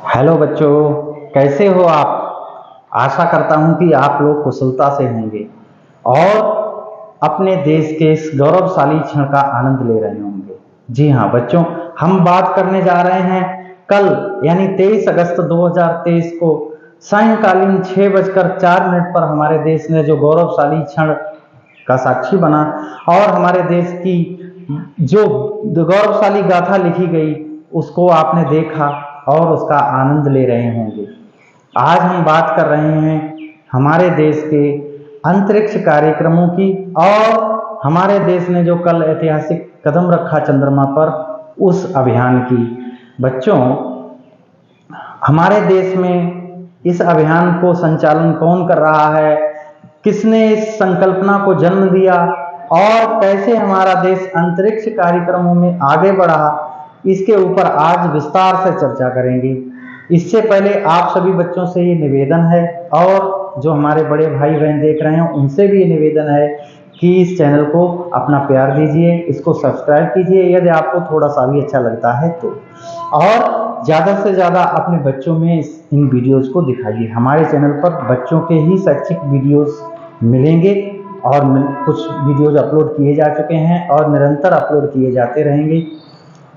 Hello बच्चों, कैसे हो आप। आशा करता हूं कि आप लोग कुशलता से होंगे और अपने देश के इस गौरवशाली क्षण का आनंद ले रहे होंगे। जी हाँ बच्चों, हम बात करने जा रहे हैं कल यानी 23 अगस्त 2023 को सायंकालीन 6:04 पर हमारे देश ने जो गौरवशाली क्षण का साक्षी बना और हमारे देश की जो गौरवशाली गाथा लिखी गई उसको आपने देखा और उसका आनंद ले रहे होंगे। आज हम बात कर रहे हैं हमारे देश के अंतरिक्ष कार्यक्रमों की और हमारे देश ने जो कल ऐतिहासिक कदम रखा चंद्रमा पर उस अभियान की। बच्चों, हमारे देश में इस अभियान को संचालन कौन कर रहा है, किसने इस संकल्पना को जन्म दिया और कैसे हमारा देश अंतरिक्ष कार्यक्रमों में आगे बढ़ा, इसके ऊपर आज विस्तार से चर्चा करेंगे। इससे पहले आप सभी बच्चों से ये निवेदन है और जो हमारे बड़े भाई बहन देख रहे हैं उनसे भी ये निवेदन है कि इस चैनल को अपना प्यार दीजिए, इसको सब्सक्राइब कीजिए यदि आपको थोड़ा सा भी अच्छा लगता है तो, और ज़्यादा से ज़्यादा अपने बच्चों में इन वीडियोज़ को दिखाइए। हमारे चैनल पर बच्चों के ही शैक्षिक वीडियोज़ मिलेंगे और कुछ वीडियोज़ अपलोड किए जा चुके हैं और निरंतर अपलोड किए जाते रहेंगे।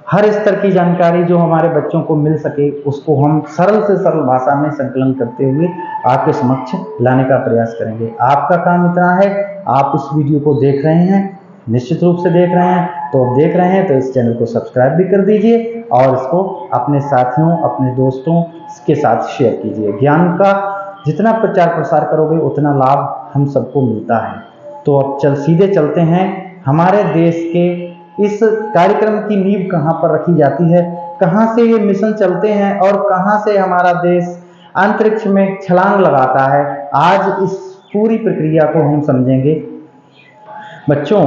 हर स्तर की जानकारी जो हमारे बच्चों को मिल सके उसको हम सरल से सरल भाषा में संकलन करते हुए आपके समक्ष लाने का प्रयास करेंगे। आपका काम इतना है, आप इस वीडियो को देख रहे हैं, निश्चित रूप से देख रहे हैं, तो अब देख रहे हैं तो इस चैनल को सब्सक्राइब भी कर दीजिए और इसको अपने साथियों अपने दोस्तों के साथ शेयर कीजिए। ज्ञान का जितना प्रचार प्रसार करोगे उतना लाभ हम सबको मिलता है। तो अब सीधे चलते हैं हमारे देश के इस कार्यक्रम की नींव कहां पर रखी जाती है, कहां से ये मिशन चलते हैं और कहां से हमारा देश अंतरिक्ष में छलांग लगाता है। आज इस पूरी प्रक्रिया को हम समझेंगे। बच्चों,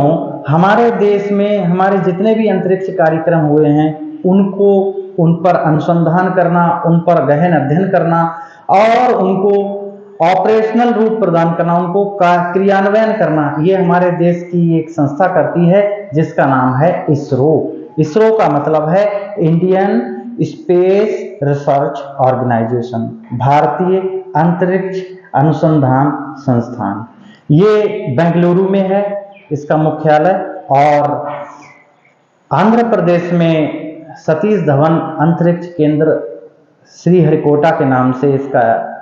हमारे देश में हमारे जितने भी अंतरिक्ष कार्यक्रम हुए हैं उन पर अनुसंधान करना, उन पर गहन अध्ययन करना और उनको ऑपरेशनल रूप प्रदान करना, उनको क्रियान्वयन करना, ये हमारे देश की एक संस्था करती है जिसका नाम है इसरो। इसरो का मतलब है इंडियन स्पेस रिसर्च ऑर्गेनाइजेशन, भारतीय अंतरिक्ष अनुसंधान संस्थान। ये बेंगलुरु में है इसका मुख्यालय और आंध्र प्रदेश में सतीश धवन अंतरिक्ष केंद्र श्रीहरिकोटा के नाम से इसका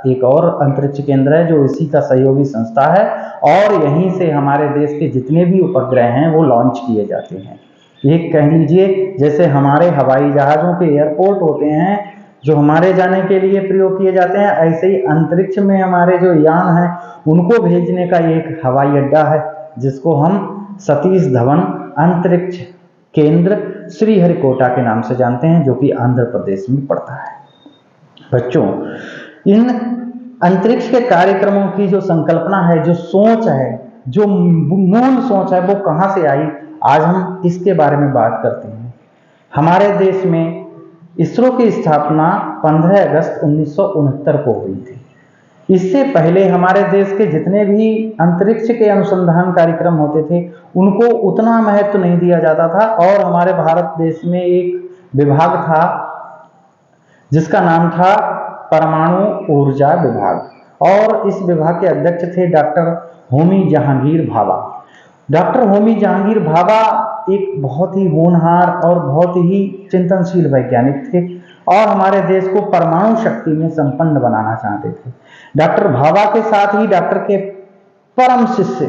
एक और अंतरिक्ष केंद्र है जो इसी का सहयोगी संस्था है और यहीं से हमारे देश के जितने भी उपग्रह हैं वो लॉन्च किए जाते हैं। एक कह लीजिए जैसे हमारे हवाई जहाज़ों के एयरपोर्ट होते हैं जो हमारे जाने के लिए प्रयोग किए जाते हैं, ऐसे ही अंतरिक्ष में हमारे जो यान हैं उनको भेजने का एक हवाई अड्डा है जिसको हम सतीश धवन अंतरिक्ष केंद्र श्रीहरिकोटा के नाम से जानते हैं, जो कि आंध्र प्रदेश में पड़ता है। बच्चों, इन अंतरिक्ष के कार्यक्रमों की जो संकल्पना है, जो सोच है, जो मूल सोच है, वो कहां से आई, आज हम इसके बारे में बात करते हैं। हमारे देश में इसरो की स्थापना 15 अगस्त 1969 को हुई थी। इससे पहले हमारे देश के जितने भी अंतरिक्ष के अनुसंधान कार्यक्रम होते थे उनको उतना महत्व नहीं दिया जाता था और हमारे भारत देश में एक विभाग था जिसका नाम था परमाणु ऊर्जा विभाग और इस विभाग के अध्यक्ष थे डॉक्टर होमी जहांगीर भाभा। डॉक्टर होमी जहांगीर भाभा एक बहुत ही होनहार और बहुत ही चिंतनशील वैज्ञानिक थे और हमारे देश को परमाणु शक्ति में संपन्न बनाना चाहते थे। डॉक्टर भाभा के साथ ही डॉक्टर के परम शिष्य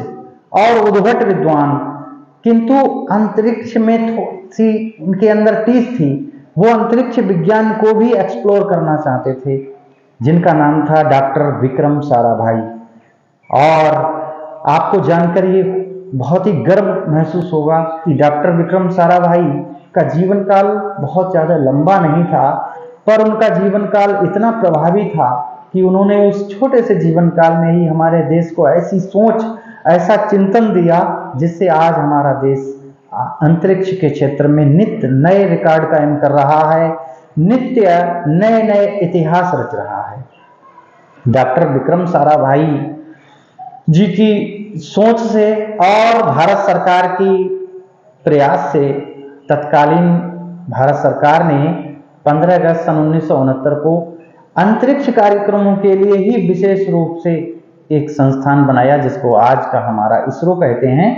और उद्भट विद्वान, किंतु अंतरिक्ष में थोड़ी सी उनके अंदर टीस थी, वो अंतरिक्ष विज्ञान को भी एक्सप्लोर करना चाहते थे, जिनका नाम था डॉक्टर विक्रम साराभाई। और आपको जानकर ये बहुत ही गर्व महसूस होगा कि डॉक्टर विक्रम साराभाई का जीवन काल बहुत ज़्यादा लंबा नहीं था, पर उनका जीवन काल इतना प्रभावी था कि उन्होंने उस छोटे से जीवन काल में ही हमारे देश को ऐसी सोच, ऐसा चिंतन दिया जिससे आज हमारा देश अंतरिक्ष के क्षेत्र में नित्य नए रिकॉर्ड कायम कर रहा है, नित्य नए नए इतिहास रच रहा है। डॉक्टर विक्रम साराभाई जी की सोच से और भारत सरकार की प्रयास से तत्कालीन भारत सरकार ने 15 अगस्त सन 1969 को अंतरिक्ष कार्यक्रमों के लिए ही विशेष रूप से एक संस्थान बनाया, जिसको आज का हमारा इसरो कहते हैं,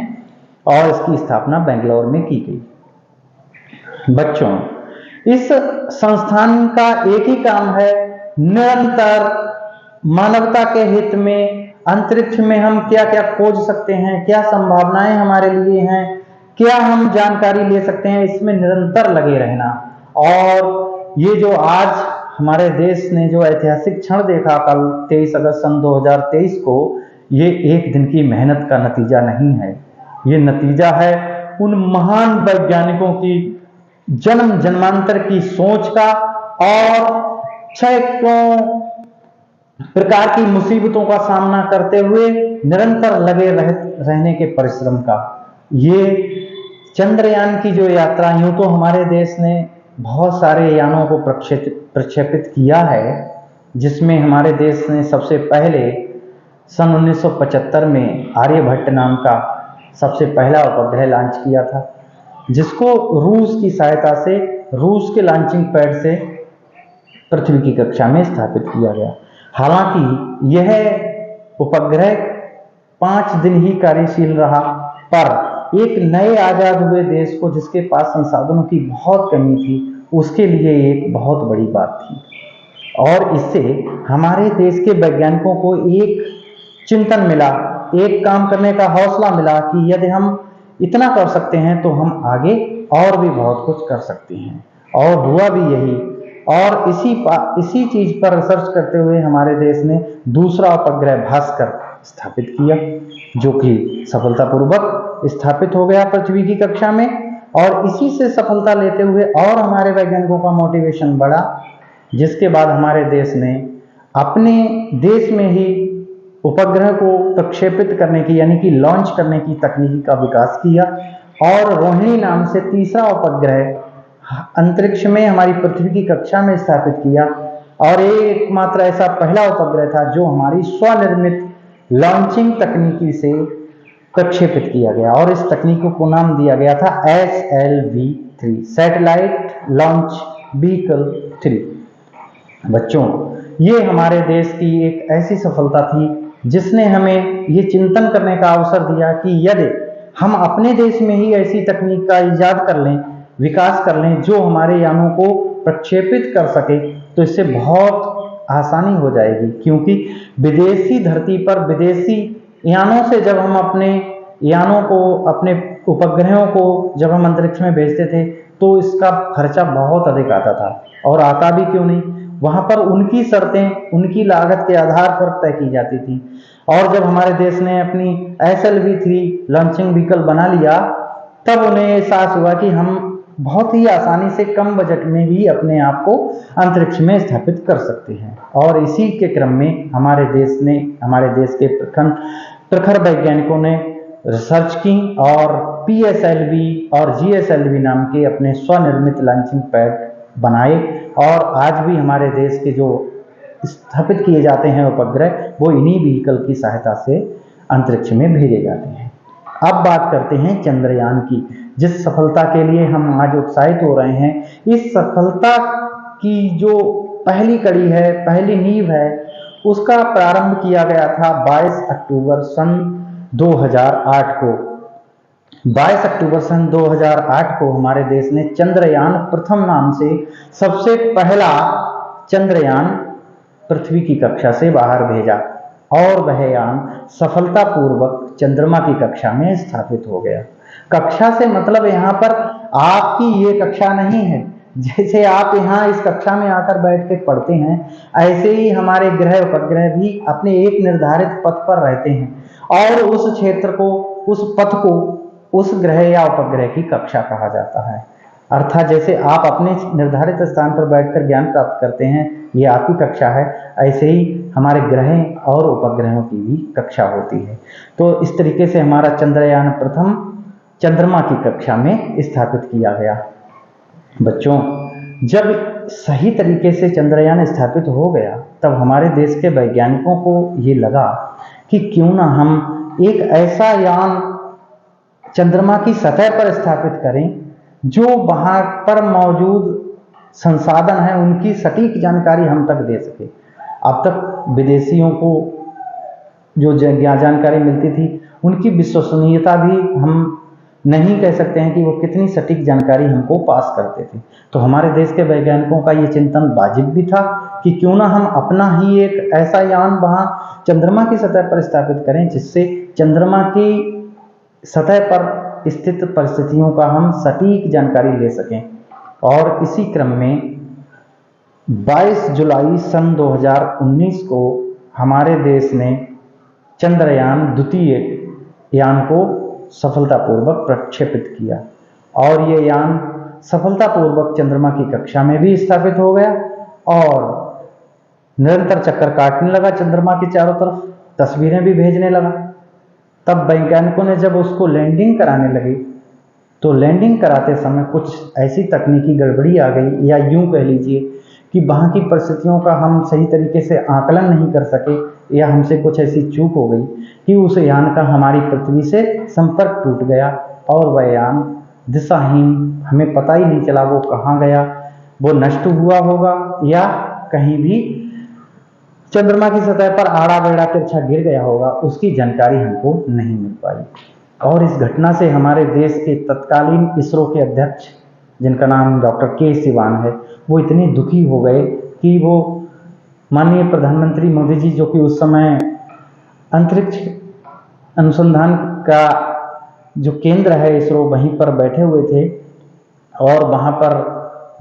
और इसकी स्थापना बेंगलोर में की गई। बच्चों, इस संस्थान का एक ही काम है, निरंतर मानवता के हित में अंतरिक्ष में हम क्या क्या खोज सकते हैं, क्या संभावनाएं हमारे लिए हैं, क्या हम जानकारी ले सकते हैं, इसमें निरंतर लगे रहना। और ये जो आज हमारे देश ने जो ऐतिहासिक क्षण देखा कल 23 अगस्त सन 2023 को, ये एक दिन की मेहनत का नतीजा नहीं है, ये नतीजा है उन महान वैज्ञानिकों की जन्म जन्मांतर की सोच का और सैकड़ों प्रकार की मुसीबतों का सामना करते हुए निरंतर लगे रहने के परिश्रम का। ये चंद्रयान की जो यात्रा, यूं तो हमारे देश ने बहुत सारे यानों को प्रक्षेपित किया है, जिसमें हमारे देश ने सबसे पहले सन 1975 में आर्यभट्ट नाम का सबसे पहला उपग्रह लॉन्च किया था, जिसको रूस की सहायता से रूस के लॉन्चिंग पैड से पृथ्वी की कक्षा में स्थापित किया गया। हालांकि यह उपग्रह 5 दिन ही कार्यशील रहा, पर एक नए आजाद हुए देश को, जिसके पास संसाधनों की बहुत कमी थी, उसके लिए एक बहुत बड़ी बात थी। और इससे हमारे देश के वैज्ञानिकों को एक चिंतन मिला, एक काम करने का हौसला मिला कि यदि हम इतना कर सकते हैं तो हम आगे और भी बहुत कुछ कर सकते हैं। और हुआ भी यही। और इसी चीज पर रिसर्च करते हुए हमारे देश ने दूसरा उपग्रह भास्कर स्थापित किया, जो कि सफलतापूर्वक स्थापित हो गया पृथ्वी की कक्षा में। और इसी से सफलता लेते हुए और हमारे वैज्ञानिकों का मोटिवेशन बढ़ा, जिसके बाद हमारे देश ने अपने देश में ही उपग्रह को प्रक्षेपित करने की, यानी कि लॉन्च करने की तकनीकी का विकास किया, और रोहिणी नाम से तीसरा उपग्रह अंतरिक्ष में हमारी पृथ्वी की कक्षा में स्थापित किया। और एकमात्र ऐसा पहला उपग्रह था जो हमारी स्वनिर्मित लॉन्चिंग तकनीकी से प्रक्षेपित किया गया, और इस तकनीक को नाम दिया गया था SLV-3, सैटेलाइट लॉन्च व्हीकल 3। बच्चों, ये हमारे देश की एक ऐसी सफलता थी जिसने हमें ये चिंतन करने का अवसर दिया कि यदि हम अपने देश में ही ऐसी तकनीक का इजाद कर लें, विकास कर लें, जो हमारे यानों को प्रक्षेपित कर सके, तो इससे बहुत आसानी हो जाएगी। क्योंकि विदेशी धरती पर विदेशी यानों से जब हम अपने यानों को, अपने उपग्रहों को जब हम अंतरिक्ष में भेजते थे, तो इसका खर्चा बहुत अधिक आता था। और आता भी क्यों नहीं, वहां पर उनकी शर्तें उनकी लागत के आधार पर तय की जाती थी। और जब हमारे देश ने अपनी SLV-3 लॉन्चिंग व्हीकल बना लिया, तब उन्हें एहसास हुआ कि हम बहुत ही आसानी से कम बजट में भी अपने आप को अंतरिक्ष में स्थापित कर सकते हैं। और इसी के क्रम में हमारे देश के प्रखर वैज्ञानिकों ने रिसर्च की और PSLV और GSLV नाम के अपने स्वनिर्मित लॉन्चिंग पैड बनाए। और आज भी हमारे देश के जो स्थापित किए जाते हैं उपग्रह, वो इन्हीं व्हीकल की सहायता से अंतरिक्ष में भेजे जाते हैं। अब बात करते हैं चंद्रयान की, जिस सफलता के लिए हम आज उत्साहित हो रहे हैं। इस सफलता की जो पहली कड़ी है, पहली नींव है, उसका प्रारंभ किया गया था 22 अक्टूबर सन 2008 को। 22 अक्टूबर सन 2008 को हमारे देश ने चंद्रयान प्रथम नाम से सबसे पहला चंद्रयान पृथ्वी की कक्षा से बाहर भेजा, और वह यान सफलतापूर्वक चंद्रमा की कक्षा में स्थापित हो गया। कक्षा से मतलब यहाँ पर आपकी ये कक्षा नहीं है, जैसे आप यहाँ इस कक्षा में आकर बैठ के पढ़ते हैं, ऐसे ही हमारे ग्रह उपग्रह भी अपने एक निर्धारित पथ पर रहते हैं, और उस क्षेत्र को, उस पथ को, उस ग्रह या उपग्रह की कक्षा कहा जाता है। अर्थात जैसे आप अपने निर्धारित स्थान पर बैठकर ज्ञान प्राप्त करते हैं, ये आपकी कक्षा है, ऐसे ही हमारे ग्रह और उपग्रहों की भी कक्षा होती है। तो इस तरीके से हमारा चंद्रयान प्रथम चंद्रमा की कक्षा में स्थापित किया गया। बच्चों, जब सही तरीके से चंद्रयान स्थापित हो गया, तब हमारे देश के वैज्ञानिकों को ये लगा कि क्यों ना हम एक ऐसा यान चंद्रमा की सतह पर स्थापित करें जो वहां पर मौजूद संसाधन है उनकी सटीक जानकारी हम तक दे सके। अब तक विदेशियों को जो जानकारी मिलती थी उनकी विश्वसनीयता भी हम नहीं कह सकते हैं कि वो कितनी सटीक जानकारी हमको पास करते थे। तो हमारे देश के वैज्ञानिकों का ये चिंतन वाजिब भी था कि क्यों ना हम अपना ही एक ऐसा यान वहाँ चंद्रमा की सतह पर स्थापित करें जिससे चंद्रमा की सतह पर स्थित परिस्थितियों का हम सटीक जानकारी ले सकें। और इसी क्रम में 22 जुलाई सन 2019 को हमारे देश ने चंद्रयान द्वितीय यान को सफलतापूर्वक प्रक्षेपित किया और ये यान सफलतापूर्वक चंद्रमा की कक्षा में भी स्थापित हो गया और निरंतर चक्कर काटने लगा चंद्रमा के चारों तरफ, तस्वीरें भी भेजने लगा। तब वैज्ञानिकों ने जब उसको लैंडिंग कराने लगे तो लैंडिंग कराते समय कुछ ऐसी तकनीकी गड़बड़ी आ गई, या यूं कह लीजिए कि वहाँ की परिस्थितियों का हम सही तरीके से आकलन नहीं कर सके, या हमसे कुछ ऐसी चूक हो गई कि उस यान का हमारी पृथ्वी से संपर्क टूट गया और वह यान दिशाहीन, हमें पता ही नहीं चला वो कहाँ गया, वो नष्ट हुआ होगा या कहीं भी चंद्रमा की सतह पर आड़ा बेड़ा तिरछा गिर गया होगा, उसकी जानकारी हमको नहीं मिल पाई। और इस घटना से हमारे देश के तत्कालीन इसरो के अध्यक्ष, जिनका नाम डॉक्टर के सिवान है, वो इतने दुखी हो गए कि वो माननीय प्रधानमंत्री मोदी जी, जो कि उस समय अंतरिक्ष अनुसंधान का जो केंद्र है इसरो, वहीं पर बैठे हुए थे और वहाँ पर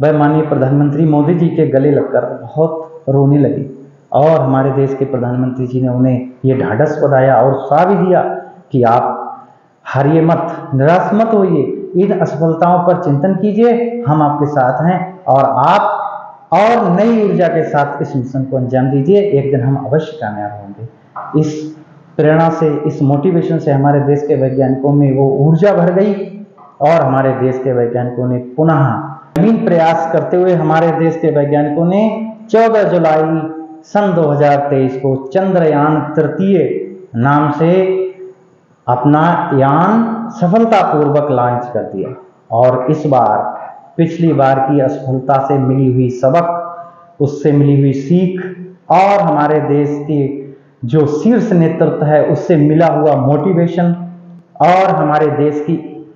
वह माननीय प्रधानमंत्री मोदी जी के गले लगकर बहुत रोने लगे और हमारे देश के प्रधानमंत्री जी ने उन्हें ये ढाढ़स बधाया और उत्साह भी दिया कि आप हारिए मत, निराश मत होइए, इन असफलताओं पर चिंतन कीजिए, हम आपके साथ हैं और आप और नई ऊर्जा के साथ इस मिशन को अंजाम दीजिए, एक दिन हम अवश्य कामयाब होंगे। इस प्रेरणा से, इस मोटिवेशन से हमारे देश के वैज्ञानिकों में वो ऊर्जा भर गई और हमारे देश के वैज्ञानिकों ने पुनः नवीन प्रयास करते हुए हमारे देश के वैज्ञानिकों ने 14 जुलाई सन 2023 को चंद्रयान तृतीय नाम से अपना यान सफलतापूर्वक लॉन्च कर दिया। और इस बार पिछली बार की असफलता से मिली हुई सबक, उससे मिली हुई सीख और हमारे देश के जो शीर्ष नेतृत्व है उससे मिला हुआ मोटिवेशन और हमारे देश की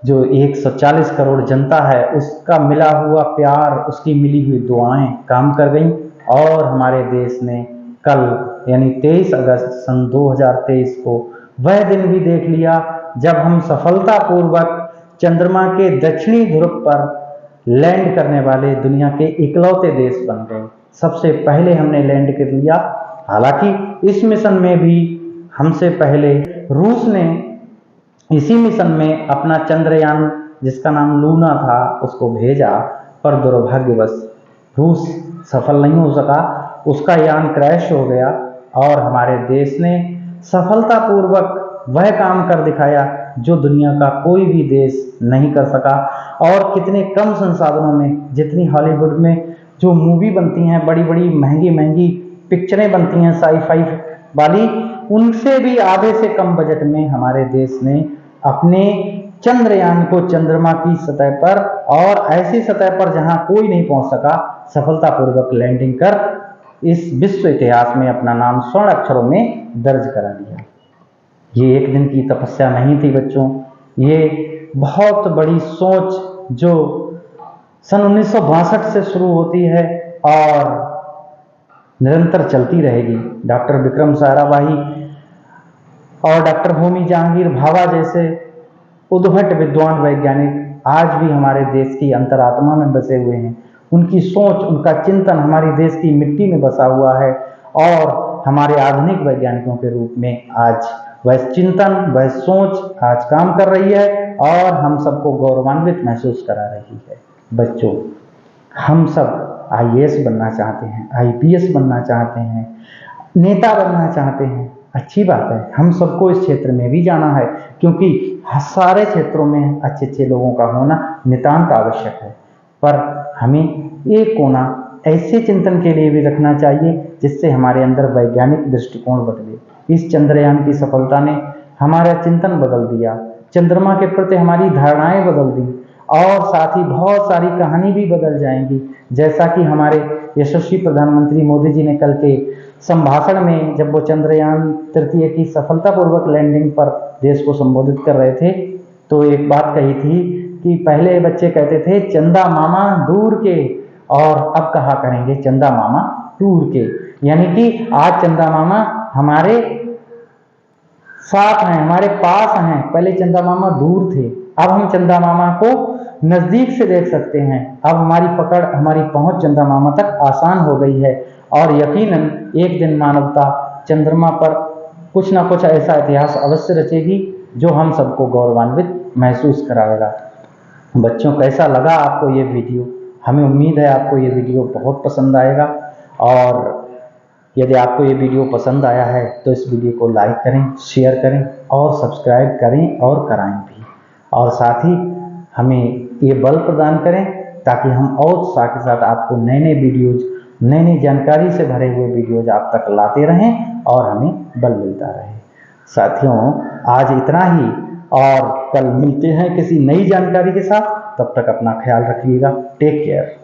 जो 140 करोड़ जनता है उसका मिला हुआ प्यार, उसकी मिली हुई दुआएं काम कर गई और हमारे देश ने कल यानी 23 अगस्त सन 2023 को वह दिन भी देख लिया जब हम सफलतापूर्वक चंद्रमा के दक्षिणी ध्रुव पर लैंड करने वाले दुनिया के इकलौते देश बन गए। सबसे पहले हमने लैंड कर लिया। हालांकि इस मिशन में भी हमसे पहले रूस ने इसी मिशन में अपना चंद्रयान, जिसका नाम लूना था, उसको भेजा, पर दुर्भाग्यवश रूस सफल नहीं हो सका, उसका यान क्रैश हो गया और हमारे देश ने सफलतापूर्वक वह काम कर दिखाया जो दुनिया का कोई भी देश नहीं कर सका। और कितने कम संसाधनों में, जितनी हॉलीवुड में जो मूवी बनती हैं, बड़ी बड़ी महंगी महंगी पिक्चरें बनती हैं साई-फाई वाली, उनसे भी आधे से कम बजट में हमारे देश ने अपने चंद्रयान को चंद्रमा की सतह पर और ऐसी सतह पर जहां कोई नहीं पहुंच सका, सफलतापूर्वक लैंडिंग कर इस विश्व इतिहास में अपना नाम स्वर्ण अक्षरों में दर्ज करा दिया। ये एक दिन की तपस्या नहीं थी बच्चों, ये बहुत बड़ी सोच जो सन 1962 से शुरू होती है और निरंतर चलती रहेगी। डॉक्टर विक्रम साराभाई और डॉक्टर होमी जहांगीर भाभा जैसे उद्भट विद्वान वैज्ञानिक आज भी हमारे देश की अंतरात्मा में बसे हुए हैं। उनकी सोच, उनका चिंतन हमारे देश की मिट्टी में बसा हुआ है और हमारे आधुनिक वैज्ञानिकों के रूप में आज वह चिंतन, वह सोच आज काम कर रही है और हम सबको गौरवान्वित महसूस करा रही है। बच्चों, हम सब IAS बनना चाहते हैं, IPS बनना चाहते हैं, नेता बनना चाहते हैं, अच्छी बात है। हम सबको इस क्षेत्र में भी जाना है क्योंकि सारे क्षेत्रों में अच्छे अच्छे लोगों का होना नितांत आवश्यक है। पर हमें एक कोना ऐसे चिंतन के लिए भी रखना चाहिए जिससे हमारे अंदर वैज्ञानिक दृष्टिकोण बदले। इस चंद्रयान की सफलता ने हमारा चिंतन बदल दिया, चंद्रमा के प्रति हमारी धारणाएं बदल दी और साथ ही बहुत सारी कहानी भी बदल जाएंगी। जैसा कि हमारे यशस्वी प्रधानमंत्री मोदी जी ने कल के संभाषण में, जब वो चंद्रयान तृतीय की सफलतापूर्वक लैंडिंग पर देश को संबोधित कर रहे थे, तो एक बात कही थी कि पहले बच्चे कहते थे चंदा मामा दूर के, और अब कहा करेंगे चंदा मामा टूर के। यानी कि आज चंदा मामा हमारे साथ हैं, हमारे पास हैं। पहले चंदा मामा दूर थे, अब हम चंदा मामा को नजदीक से देख सकते हैं। अब हमारी पकड़, हमारी पहुंच चंदा मामा तक आसान हो गई है, और यकीनन एक दिन मानवता चंद्रमा पर कुछ ना कुछ ऐसा इतिहास अवश्य रचेगी जो हम सबको गौरवान्वित महसूस कराएगा। बच्चों, कैसा लगा आपको ये वीडियो? हमें उम्मीद है आपको ये वीडियो बहुत पसंद आएगा, और यदि आपको ये वीडियो पसंद आया है तो इस वीडियो को लाइक करें, शेयर करें और सब्सक्राइब करें और कराएं भी, और साथ ही हमें ये बल प्रदान करें ताकि हम और उत्साह के साथ आपको नए नए वीडियोज, नई नई जानकारी से भरे हुए वीडियोज आप तक लाते रहें और हमें बल मिलता रहे। साथियों, आज इतना ही, और कल मिलते हैं किसी नई जानकारी के साथ। तब तक अपना ख्याल रखिएगा। Take care.